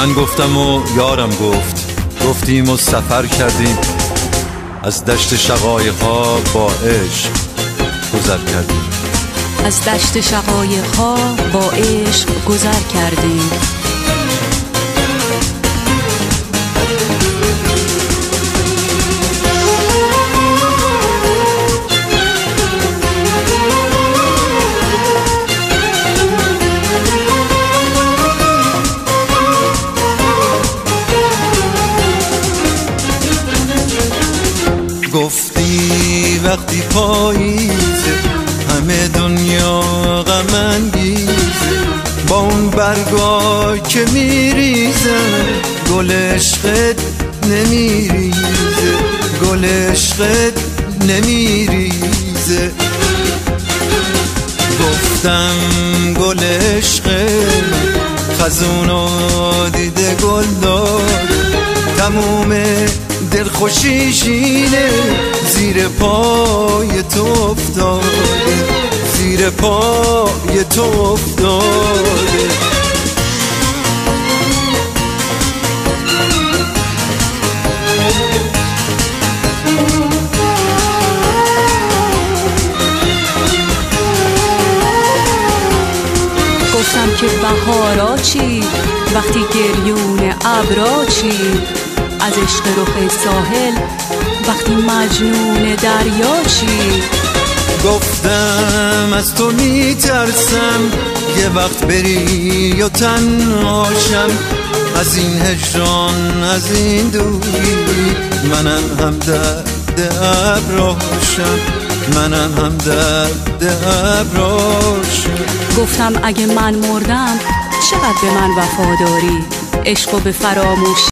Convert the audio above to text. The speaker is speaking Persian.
من گفتم و یارم گفت، گفتیم و سفر کردیم، از دشت شقایق‌ها با عشق گذر کردیم. از دشت شقایق‌ها با عشق گذر کردیم. گفتی وقتی پاییزه همه دنیا غم انگیزه، با اون برگا که میریزن گل عشقت نمیریزه، گل عشقت نمیریزه. گفتم گل عشقت خزونو دیده گل داد، تموم دلخوشیشینه زیر پای تو افتاده، زیر پای تو افتاده. گفتم که بهارا چی وقتی گریون ابرا چی، از عشق رخ ساحل وقتی مجنون دریا چی. گفتم از تو میترسم یه وقت بری و تنهاشم، از این هجران از این دوری منم هم درد ابراشم، منم هم درد ابراشم. گفتم اگه من مردم چقدر به من وفاداری، عشق و به فراموشی